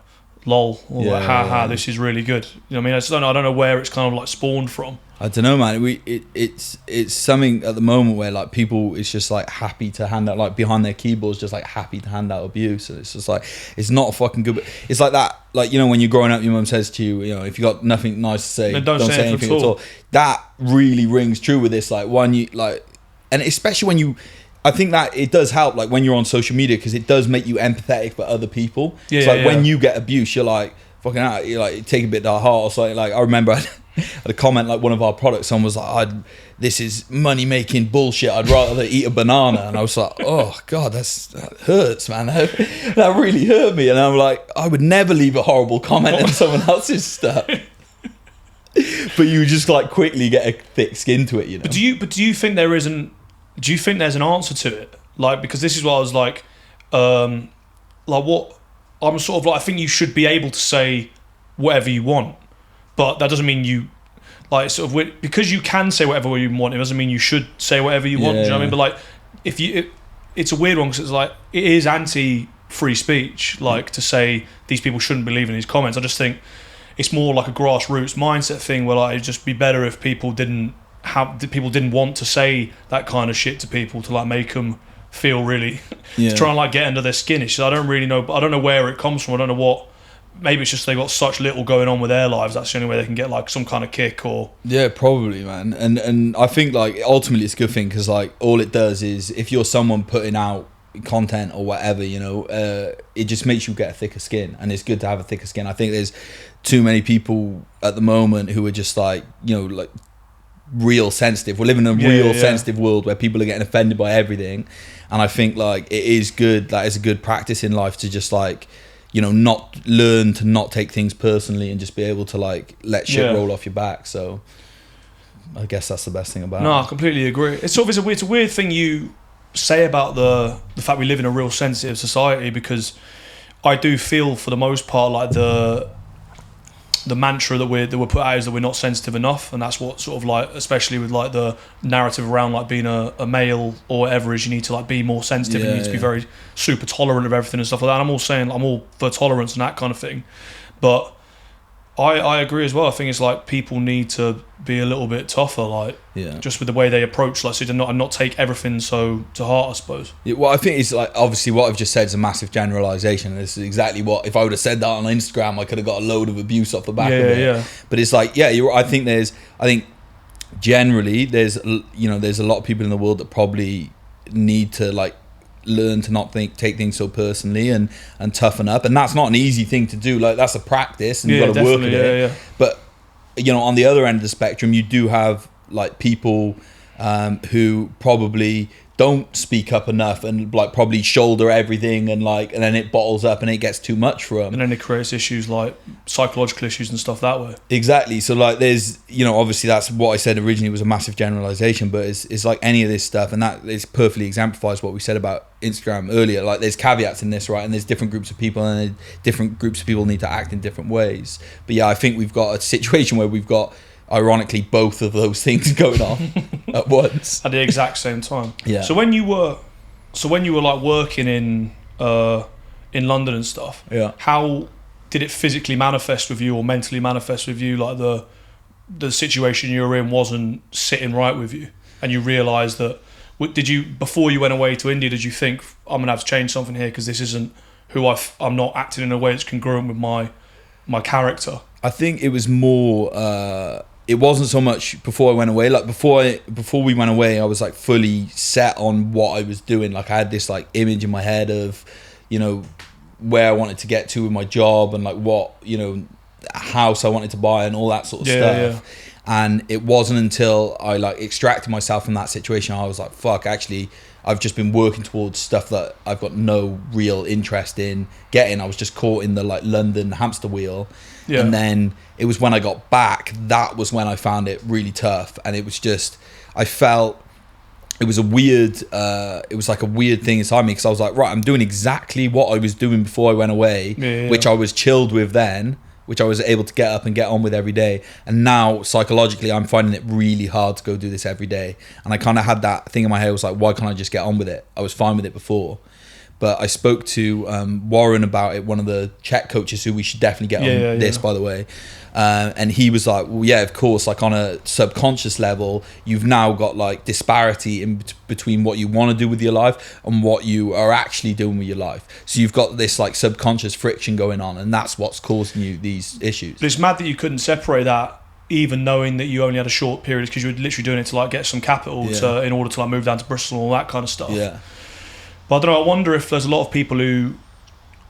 lol, or like, ha, this is really good. You know what I mean? I don't know where it's kind of like spawned from. I don't know, man. It's something at the moment where like people is just like happy to hand out, like behind their keyboards, just like happy to hand out abuse. And it's just like, it's not a fucking good. It's like that, like, you know, when you're growing up, your mum says to you, you know, if you got nothing nice to say, don't say anything at all. That really rings true with this. Like when you like, and especially when you. I think that it does help, like when you're on social media, because it does make you empathetic for other people. It's like when you get abuse, you're like, fucking out, you like take a bit to heart or something. Like I remember I had a comment like one of our products, someone was like, this is money making bullshit, I'd rather eat a banana. And I was like, oh god, that hurts, man. That really hurt me. And I'm like, I would never leave a horrible comment on someone else's stuff. But you just like quickly get a thick skin to it, you know. But do you think there's an answer to it? Like, because this is what I was like what I'm sort of like, I think you should be able to say whatever you want, but that doesn't mean you like sort of, because you can say whatever you want, it doesn't mean you should say whatever you want. Do you know what I mean? But like, it's a weird one, because it's like, it is anti-free speech, like to say these people shouldn't be leaving these comments. I just think it's more like a grassroots mindset thing where like, it'd just be better if people didn't want to say that kind of shit to people, to like make them feel really to try and like get under their skin. It's just, I don't know where it comes from. I don't know what. Maybe it's just they got such little going on with their lives. That's the only way they can get like some kind of kick. Or probably, man. And I think like ultimately it's a good thing, because like all it does is, if you're someone putting out content or whatever, you know, it just makes you get a thicker skin, and it's good to have a thicker skin. I think there's too many people at the moment who are just like, you know, like real sensitive. We're living in a real sensitive world where people are getting offended by everything, and I think like it is good, that is a good practice in life to just like, you know, not learn to not take things personally and just be able to like let shit roll off your back. So I guess that's the best thing about it. No, I completely agree. It's sort of it's a weird thing you say about the fact we live in a real sensitive society, because I do feel for the most part like the mantra that we're put out is that we're not sensitive enough, and that's what sort of like, especially with like the narrative around like being a male or whatever, is you need to like be more sensitive, and you need to be very super tolerant of everything and stuff like that. And I'm all for tolerance and that kind of thing, but I agree as well. I think it's like people need to be a little bit tougher, like just with the way they approach, like, so to not take everything so to heart, I suppose. Yeah, well, I think it's like, obviously what I've just said is a massive generalisation. This is exactly what, if I would have said that on Instagram, I could have got a load of abuse off the back of it. Yeah. But it's like, I think generally there's a lot of people in the world that probably need to like learn to not take things so personally and toughen up, and that's not an easy thing to do. Like that's a practice, and you've got to work at it. Yeah. But you know, on the other end of the spectrum, you do have like people who probably don't speak up enough and like probably shoulder everything, and then it bottles up and it gets too much for them, and then it creates issues like psychological issues and stuff that way. Exactly. So like there's, you know, obviously that's what I said originally was a massive generalization, but it's like any of this stuff, and that is perfectly exemplifies what we said about Instagram earlier. Like there's caveats in this, right? And there's different groups of people, and different groups of people need to act in different ways. But yeah, I think we've got a situation where we've got, ironically, both of those things going on at once at the exact same time. Yeah. So when you were like working in London and stuff, yeah, how did it physically manifest with you or mentally manifest with you? Like the situation you were in wasn't sitting right with you, and you realised that. Did you, before you went away to India, did you think I'm gonna have to change something here because this isn't who I'm not acting in a way that's congruent with my character? I think it was more. It wasn't so much before I went away. Like before we went away, I was like fully set on what I was doing. Like I had this like image in my head of, you know, where I wanted to get to with my job, and like what, you know, house I wanted to buy and all that sort of stuff. Yeah. And it wasn't until I like extracted myself from that situation, I was like, fuck, actually, I've just been working towards stuff that I've got no real interest in getting. I was just caught in the like London hamster wheel. Yeah. And then it was when I got back, that was when I found it really tough. And it was just, I felt it was a weird, it was like a weird thing inside me, because I was like, right, I'm doing exactly what I was doing before I went away, which I was chilled with then, which I was able to get up and get on with every day. And now psychologically, I'm finding it really hard to go do this every day. And I kind of had that thing in my head, I was like, why can't I just get on with it? I was fine with it before. But I spoke to Warren about it, one of the Czech coaches, who we should definitely get on this, by the way. And he was like, well, yeah, of course, like on a subconscious level, you've now got like disparity in between what you want to do with your life and what you are actually doing with your life. So you've got this like subconscious friction going on, and that's what's causing you these issues. But it's mad that you couldn't separate that, even knowing that you only had a short period, because you were literally doing it to like get some capital in order to like move down to Bristol and all that kind of stuff. Yeah. But I don't know, I wonder if there's a lot of people who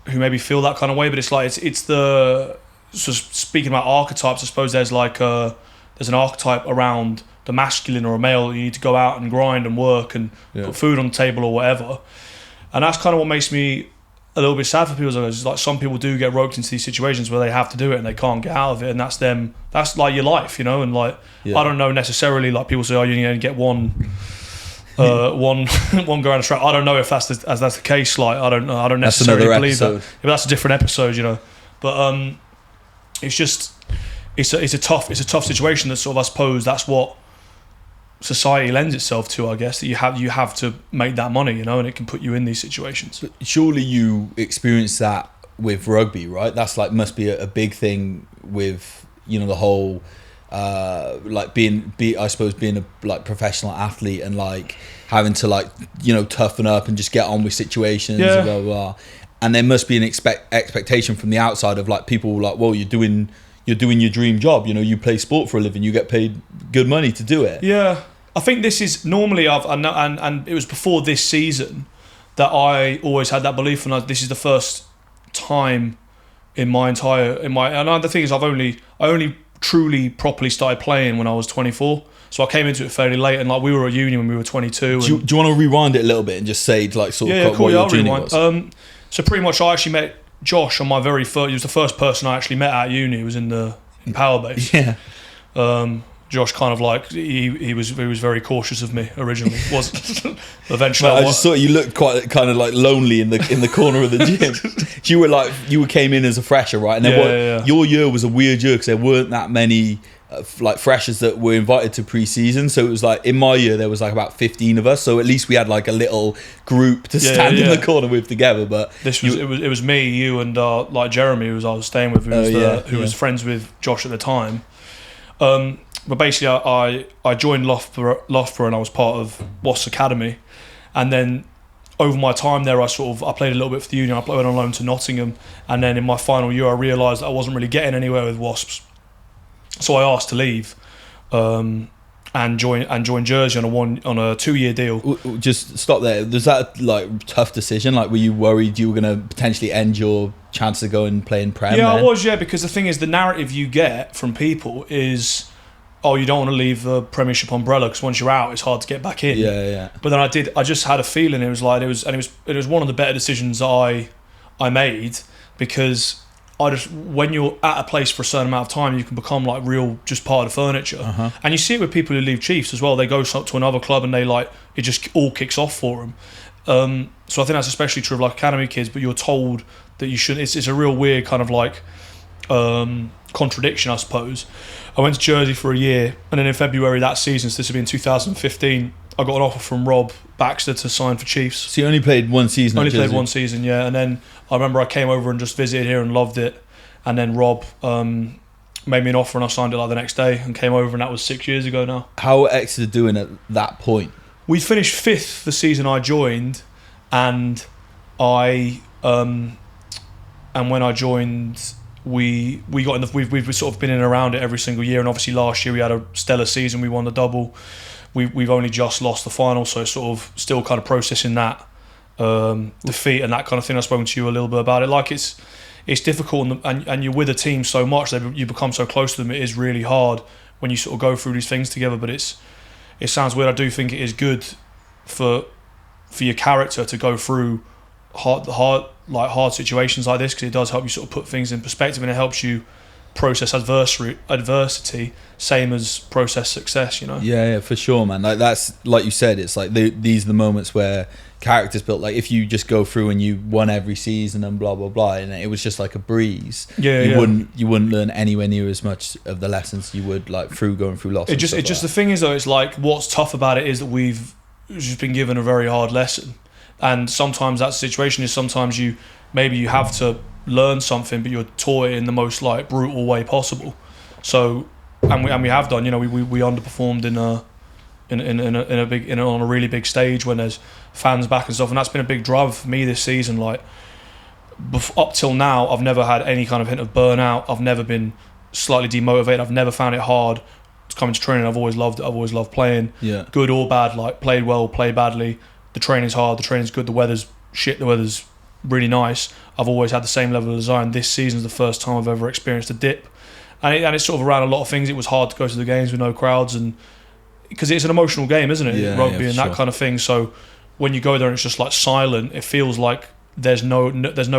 maybe feel that kind of way, but it's like it's the, so speaking about archetypes, I suppose there's like there's an archetype around the masculine or a male. You need to go out and grind and work and put food on the table or whatever, and that's kind of what makes me a little bit sad for people. It's like some people do get roped into these situations where they have to do it and they can't get out of it, and that's them. That's like your life, you know. And like I don't know necessarily, like people say, oh, you need to get one go around the track. I don't know if that's the case. Like I don't necessarily believe that. But that's a different episode, you know. But it's just it's a tough situation that sort of, I suppose that's what society lends itself to, I guess, that you have to make that money, you know, and it can put you in these situations. But surely you experience that with rugby, right? That's like must be a big thing with, you know, the whole like being a like professional athlete and like having to like, you know, toughen up and just get on with situations and blah, blah, blah. And there must be an expectation from the outside of like people like, well, you're doing your dream job, you know, you play sport for a living, you get paid good money to do it. Yeah, I think this is normally and it was before this season that I always had that belief, and this is the first time and the thing is I only truly properly started playing when I was 24, so I came into it fairly late, and like we were at uni when we were 22. Do you want to rewind it a little bit and just say like sort of cool, what your I'll journey rewind. was? So pretty much I actually met Josh on my very first. He was the first person I actually met at uni. He was in Powerbase. Yeah. Josh kind of like he was very cautious of me originally. Was eventually. I just thought you looked quite kind of like lonely in the corner of the gym. you came in as a fresher, right? And your year was a weird year because there weren't that many like freshers that were invited to pre-season. So it was like in my year there was like about 15 of us. So at least we had like a little group to stand in the corner with together. But it was me, you, and like Jeremy, who I was staying with, who was friends with Josh at the time. But basically, I joined Loughborough and I was part of Wasps Academy, and then over my time there, I played a little bit for the union. I went on loan to Nottingham, and then in my final year, I realised that I wasn't really getting anywhere with Wasps, so I asked to leave. And and join Jersey on a 2-year deal. Just stop there. Was that like tough decision? Like, were you worried you were going to potentially end your chance to go and play in Prem? Yeah, then? I was. Yeah, because the thing is, the narrative you get from people is, oh, you don't want to leave the Premiership umbrella because once you're out, it's hard to get back in. Yeah. But then I just had a feeling it was one of the better decisions I made, because when you're at a place for a certain amount of time, you can become like real just part of the furniture. And you see it with people who leave Chiefs as well. They go to another club and it just all kicks off for them. So I think that's especially true of like academy kids, but you're told that you shouldn't. It's a real weird kind of like contradiction, I suppose. I went to Jersey for a year, and then in February that season, so this would be in 2015, I got an offer from Rob Baxter to sign for Chiefs. So you only played one season? Only played one season, yeah. And then I remember I came over and just visited here and loved it. And then Rob made me an offer and I signed it like the next day and came over, and that was 6 years ago now. How were Exeter doing at that point? We finished 5th the season I joined, and when I joined, we got in the we've sort of been in and around it every single year, and obviously last year we had a stellar season. We won the double. We've only just lost the final, so sort of still kind of processing that defeat and that kind of thing. I've spoken to you a little bit about it. Like it's difficult, and you're with a team so much that you become so close to them. It is really hard when you sort of go through these things together. But it sounds weird. I do think it is good for your character to go through hard situations like this, because it does help you sort of put things in perspective, and it helps you process adversity, same as process success, you know. Yeah, for sure, man. Like that's like you said, it's like these are the moments where characters built. Like if you just go through and you won every season and blah blah blah, and it was just like a breeze, you wouldn't learn anywhere near as much of the lessons you would like through going through losses. The thing is though, it's like what's tough about it is that we've just been given a very hard lesson, and sometimes that situation is sometimes you have to learn something, but you're taught it in the most like brutal way possible. So, and we have done. You know, we underperformed on a really big stage when there's fans back and stuff, and that's been a big drive for me this season. Like up till now, I've never had any kind of hint of burnout. I've never been slightly demotivated. I've never found it hard to come into training. I've always loved it. I've always loved playing. Yeah. Good or bad, like played well, played badly. The training's hard. The training's good. The weather's shit. The weather's really nice. I've always had the same level of desire, and this season's the first time I've ever experienced a dip, and it's sort of around a lot of things. It was hard to go to the games with no crowds, and because it's an emotional game, isn't it? Yeah, Rugby and that sure. kind of thing. So when you go there and it's just like silent, it feels like there's no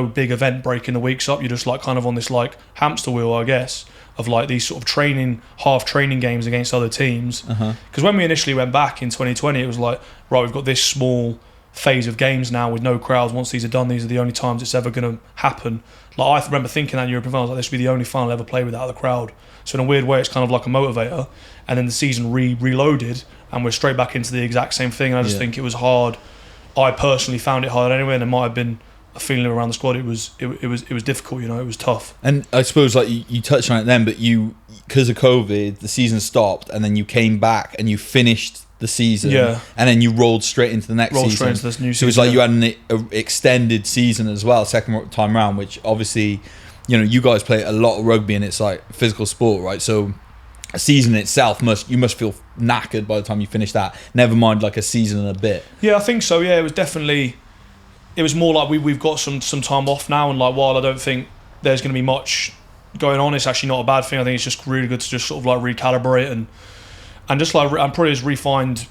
big event breaking the weeks up. You're just like kind of on this like hamster wheel, I guess, of like these sort of half training games against other teams. Because when we initially went back in 2020, it was like, right, we've got this small phase of games now with no crowds. Once these are done, these are the only times it's ever going to happen. Like I remember thinking that European finals, like this would be the only final I'll ever play without the crowd. So in a weird way, it's kind of like a motivator. And then the season reloaded, and we're straight back into the exact same thing. And I just think it was hard. I personally found it hard anyway, and there might have been a feeling around the squad. It was difficult, you know. It was tough. And I suppose like you touched on it then, but because of COVID, the season stopped, and then you came back and you finished the season, and then you rolled straight into the next season. Straight into this new season. So it was like you had an extended season as well, second time round, which obviously, you know, you guys play a lot of rugby, and it's like physical sport, right? So a season itself you must feel knackered by the time you finish that. Never mind like a season and a bit. Yeah, I think so. Yeah, it was more like we've got some time off now, and like while I don't think there's going to be much going on, it's actually not a bad thing. I think it's just really good to just sort of like recalibrate and just like I'm probably just refined,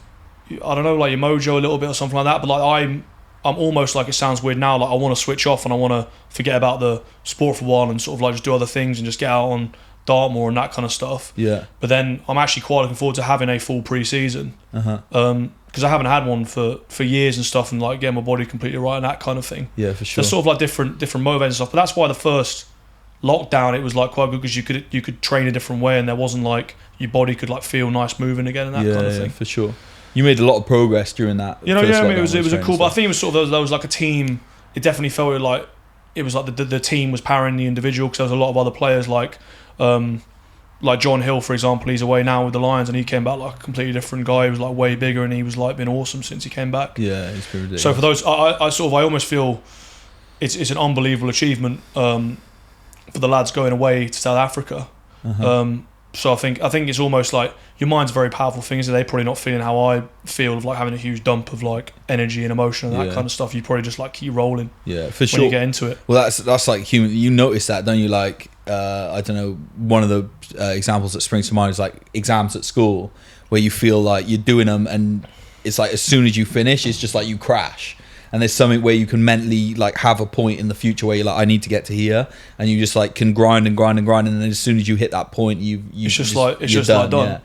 I don't know, like your mojo a little bit or something like that. But like I'm almost, like, it sounds weird now, like I want to switch off and I want to forget about the sport for a while and sort of like just do other things and just get out on Dartmoor and that kind of stuff. Yeah. But then I'm actually quite looking forward to having a full pre-season. Because I haven't had one for years and stuff, and like getting my body completely right and that kind of thing. Yeah, for sure. So sort of like different motivators and stuff. But that's why the first lockdown, it was like quite good, because you could train a different way, and there wasn't like your body could like feel nice moving again and that kind of thing. Yeah, for sure. You made a lot of progress during that. You know, yeah, I mean, it was a cool. But I think it was sort of there was like a team. It definitely felt like it was like the team was powering the individual, because there was a lot of other players like John Hill, for example. He's away now with the Lions, and he came back like a completely different guy. He was like way bigger, and he was like been awesome since he came back. Yeah, he's been ridiculous. So for those, I almost feel it's an unbelievable achievement for the lads going away to South Africa. So I think it's almost like your mind's a very powerful thing. So they're probably not feeling how I feel of like having a huge dump of like energy and emotion and that kind of stuff. You probably just like keep rolling. Yeah, for sure. When you get into it. Well, that's like human. You notice that, don't you? Like I don't know. One of the examples that springs to mind is like exams at school, where you feel like you're doing them, and it's like as soon as you finish, it's just like you crash. And there's something where you can mentally like have a point in the future where you're like, I need to get to here, and you just like can grind, and then as soon as you hit that point, it's just done. Yeah.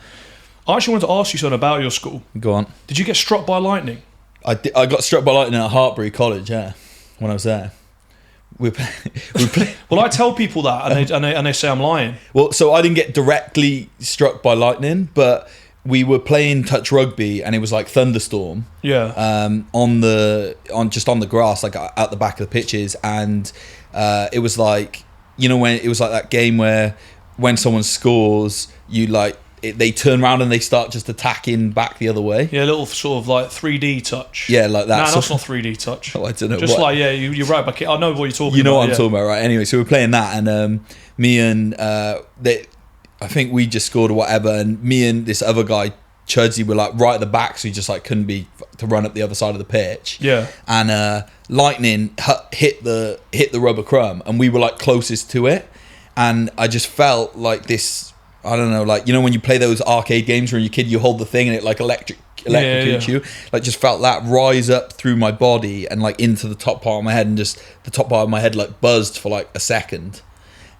I actually wanted to ask you something about your school. Go on. Did you get struck by lightning? I got struck by lightning at Hartbury College. Yeah, when I was there. We play. Well, I tell people that, and they say I'm lying. Well, so I didn't get directly struck by lightning, but we were playing touch rugby, and it was like thunderstorm. Yeah. On the grass, like at the back of the pitches, and it was like, you know, when it was like that game where when someone scores, you like they turn around and they start just attacking back the other way. Yeah, a little sort of like 3D touch. Yeah, like that. Nah, that's not 3D touch. Oh, I don't know. Just like, yeah, you're right back. I know what you're talking about. You know what I'm talking about, right? Anyway, so we're playing that, and me and I think we just scored or whatever, and me and this other guy, Chudsy, were like right at the back, so he just like couldn't be to run up the other side of the pitch. Yeah. And lightning hit the rubber crumb, and we were like closest to it, and I just felt like this. I don't know, like, you know when you play those arcade games where you're a kid, you hold the thing and it like electrocutes you. Like just felt that rise up through my body and like into the top part of my head, and just the top part of my head like buzzed for like a second,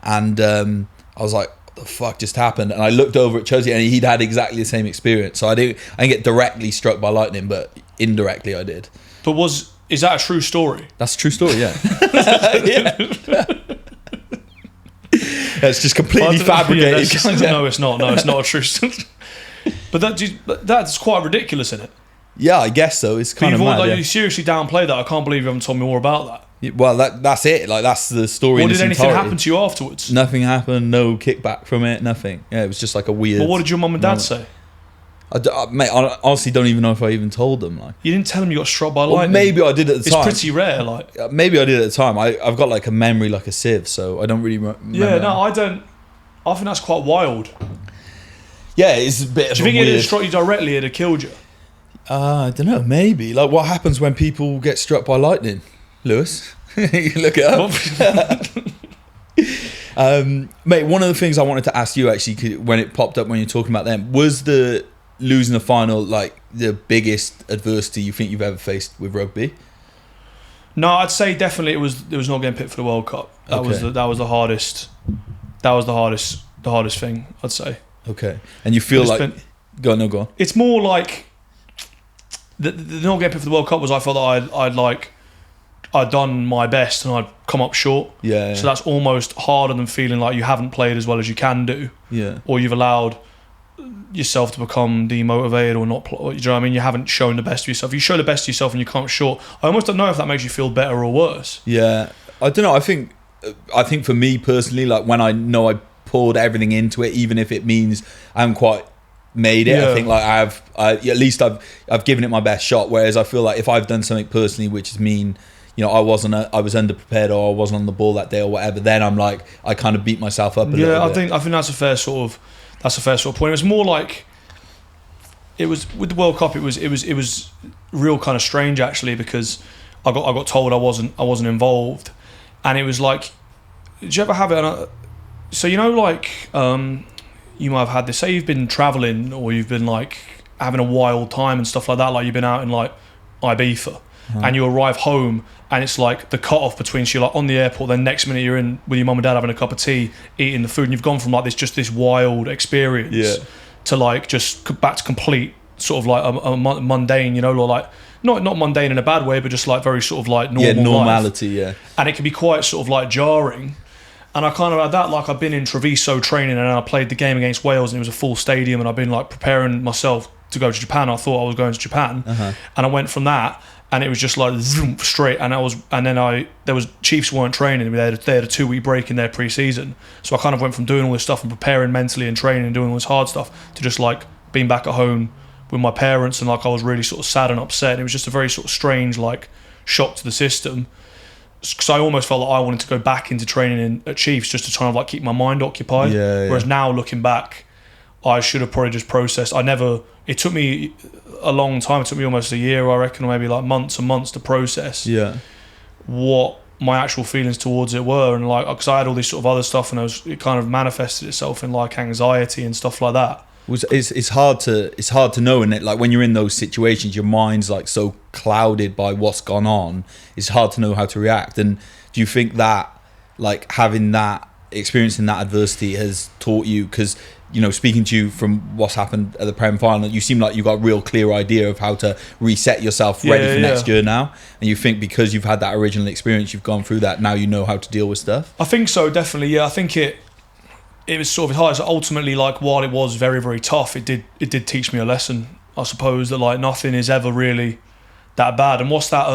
and I was like, the fuck just happened? And I looked over at Chelsea, and he'd had exactly the same experience. So I didn't get directly struck by lightning, but indirectly I did. But is that a true story? That's a true story, yeah. Yeah. It's just completely fabricated. No, it's not. No, it's not a true story. But that's quite ridiculous, isn't it? Yeah, I guess so. It's kind of mad. Like, you seriously downplay that. I can't believe you haven't told me more about that. Well, that's it. Like, that's the story. Or did anything happen to you afterwards? Nothing happened. No kickback from it. Nothing. Yeah, it was just like a weird. But what did your mum and dad say? Mate, I honestly don't even know if I even told them. Like, you didn't tell them you got struck by lightning. Maybe I did at the time. It's pretty rare. Like, maybe I did at the time. I've got like a memory like a sieve, so I don't really remember. Yeah, no, I don't. I think that's quite wild. Yeah, it's a bit. Do you think it had struck you directly? It'd have killed you? I don't know. Maybe. Like, what happens when people get struck by lightning, Lewis? You can look it up. Mate, one of the things I wanted to ask you actually, when it popped up when you're talking about them, was the losing the final like the biggest adversity you think you've ever faced with rugby? No, I'd say definitely it was not getting picked for the World Cup. That was the hardest. That was the hardest thing, I'd say. Okay, and you feel like go on. It's more like the not getting picked for the World Cup was I felt that I'd done my best and I'd come up short. Yeah. So that's almost harder than feeling like you haven't played as well as you can do. Yeah. Or you've allowed yourself to become demotivated or not. Do you know what I mean? You haven't shown the best of yourself. You show the best of yourself and you come up short. I almost don't know if that makes you feel better or worse. Yeah. I don't know. I think for me personally, like when I know I poured everything into it, even if it means I haven't quite made it, I think like at least I've given it my best shot. Whereas I feel like if I've done something personally which is mean, you know, I was underprepared or I wasn't on the ball that day or whatever, then I'm like, I kind of beat myself up a little bit. I think that's a fair sort of point. It was more like, it was with the World Cup. It was real kind of strange actually, because I got told I wasn't involved, and it was like, did you ever have it? So you know, like you might have had this. Say you've been traveling or you've been like having a wild time and stuff like that. Like you've been out in like Ibiza, and you arrive home. And it's like the cut-off between, so you're like on the airport, then next minute you're in with your mum and dad having a cup of tea, eating the food, and you've gone from like this wild experience to like just back to complete sort of like a mundane, you know, or like not mundane in a bad way, but just like very sort of like normal normality life. And it can be quite sort of like jarring. And I kind of had that, like I've been in Treviso training and I played the game against Wales and it was a full stadium, and I've been like preparing myself to go to Japan. I thought I was going to Japan, and I went from that. And it was just like zoom, straight, there was Chiefs weren't training. They had a 2-week break in their pre-season, so I kind of went from doing all this stuff and preparing mentally and training and doing all this hard stuff to just like being back at home with my parents, and like I was really sort of sad and upset. And it was just a very sort of strange like shock to the system, because I almost felt like I wanted to go back into training at Chiefs just to try and like keep my mind occupied. Whereas now looking back, I should have probably just processed. It took me a long time. It took me almost a year, I reckon, or maybe like months and months to process what my actual feelings towards it were. And like, because I had all this sort of other stuff, and it kind of manifested itself in like anxiety and stuff like that. It's hard to know, and like when you're in those situations, your mind's like so clouded by what's gone on. It's hard to know how to react. And do you think that like experiencing that adversity has taught you, because speaking to you from what's happened at the Prem final, you seem like you've got a real clear idea of how to reset yourself ready for next year now, and you think because you've had that original experience, you've gone through that, now you know how to deal with stuff? I think so, definitely. Yeah, I think it was sort of hard. So ultimately, like, while it was very, very tough, it did teach me a lesson, I suppose, that like nothing is ever really that bad. And what's that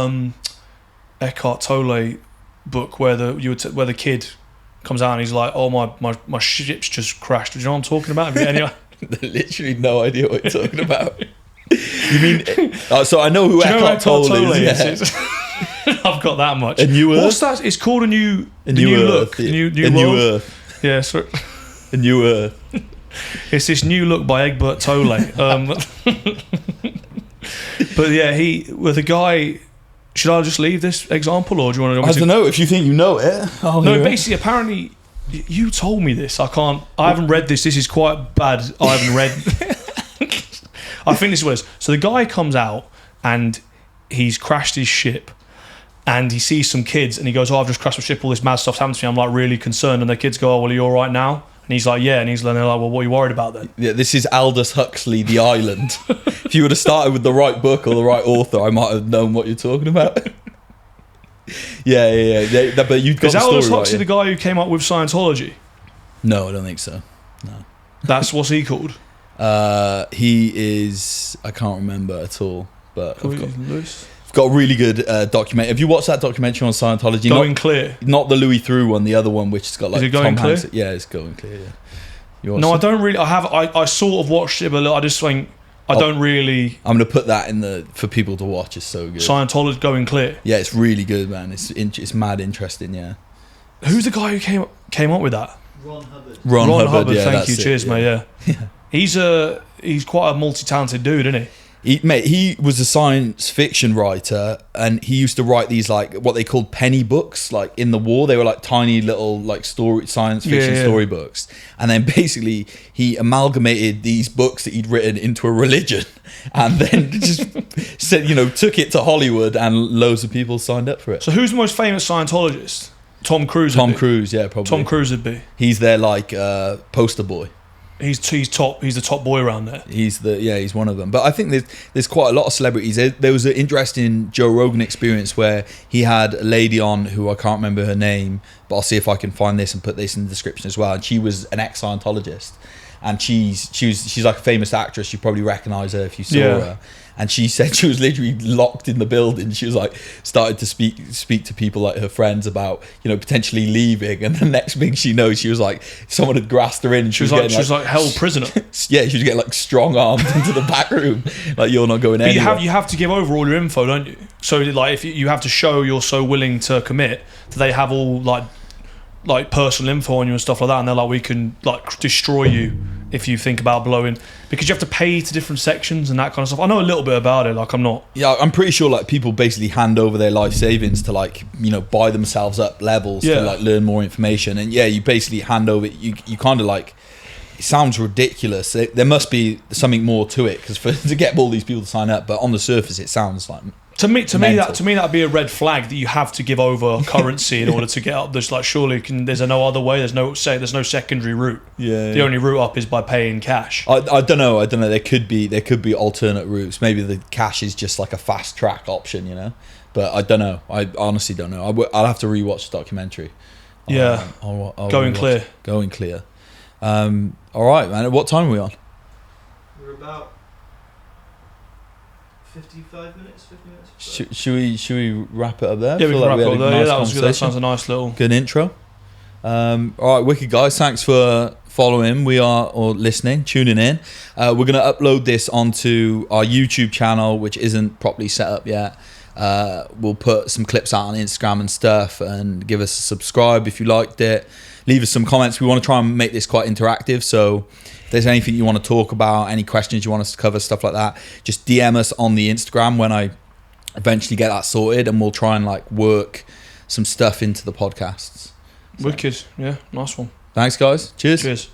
Eckhart Tolle book where the kid comes out and he's like, oh, my ship's just crashed. Do you know what I'm talking about? Have you any literally no idea what you're talking about. You mean so I know who Eckhart Tolle is. Yeah. I've got that much. A New Earth? What's that? It's called a new Earth. Look. A new New Earth. Yeah, sorry. A New Earth. It's this New Look by Egbert Tolle. But yeah, with a guy. Should I just leave this example, or do you want to? I don't know. If you think you know it, no. Basically, apparently, you told me this. I haven't read this. This is quite bad. I haven't read. I think this is what it is. So the guy comes out and he's crashed his ship, and he sees some kids, and he goes, "Oh, I've just crashed my ship. All this mad stuff's happened to me. I'm like really concerned." And the kids go, "Oh, well, are you all right now?" And he's like, "Yeah." And they're like, "Well, what are you worried about then?" Yeah, this is Aldous Huxley, The Island. If you would have started with the right book or the right author, I might have known what you're talking about. Yeah. But you've got is the story Aldous Huxley right, the guy who came up with Scientology? No, I don't think so. No. That's what's he called? He is. I can't remember at all. But Lewis. I've got a really good documentary. Have you watched that documentary on Scientology? Going Clear. Not the Louis Theroux one, the other one, which has got like is it Going Tom Clear? Hanks. Yeah, it's Going Clear. Yeah. No, I don't really. I sort of watched it, but I just think I don't really. I'm gonna put that for people to watch. It's so good. Scientology Going Clear. Yeah, it's really good, man. It's mad interesting. Yeah. Who's the guy who came up with that? Ron Hubbard. Ron Hubbard. Yeah, thank you. Cheers, mate. Yeah. He's quite a multi-talented dude, isn't he? He was a science fiction writer, and he used to write these like what they called penny books. Like in the war, they were like tiny little like science fiction storybooks. And then basically he amalgamated these books that he'd written into a religion, and then just said, took it to Hollywood, and loads of people signed up for it. So who's the most famous Scientologist? Tom Cruise. Tom Cruise, yeah, probably. Tom Cruise would be. He's their like poster boy. He's top. He's the top boy around there. He's one of them. But I think there's quite a lot of celebrities. There was an interesting Joe Rogan experience where he had a lady on who I can't remember her name, but I'll see if I can find this and put this in the description as well. And she was an ex-Scientologist, and she's like a famous actress. You probably recognise her if you saw her. And she said she was literally locked in the building. She was like started to speak to people like her friends about potentially leaving, and the next thing she knows, she was like someone had grasped her in. And she was like held prisoner. Yeah, she was getting like strong armed into the back room. Like you're not going anywhere. You have to give over all your info, don't you? So like if you have to show you're so willing to commit, that they have all like personal info on you and stuff like that, and they're like, we can like destroy you if you think about blowing, because you have to pay to different sections and that kind of stuff. I know a little bit about it. Like I'm pretty sure like people basically hand over their life savings to like buy themselves up levels to like learn more information, and you basically hand over. You kind of like. It sounds ridiculous. There must be something more to it, because to get all these people to sign up, but on the surface it sounds like. To me that'd be a red flag that you have to give over currency in order to get up. There's like surely there's no other way. There's no secondary route. Yeah. The only route up is by paying cash. I don't know. There could be alternate routes. Maybe the cash is just like a fast track option, But I don't know. I honestly don't know. I'll have to rewatch the documentary. Yeah. I'll Going Clear. Going Clear. All right, man. What time are we on? We're about 55 minutes, 50 minutes. Should we wrap it up there? Yeah, we can wrap it up there. Nice that was good. That sounds a nice little... Good intro. All right, wicked guys. Thanks for following. Listening, tuning in. We're going to upload this onto our YouTube channel, which isn't properly set up yet. We'll put some clips out on Instagram and stuff, and give us a subscribe if you liked it. Leave us some comments. We want to try and make this quite interactive, so if there's anything you want to talk about, any questions you want us to cover, stuff like that, just DM us on the Instagram when I eventually get that sorted, and we'll try and like work some stuff into the podcasts. Wicked. Yeah, nice one. Thanks guys. Cheers. Cheers.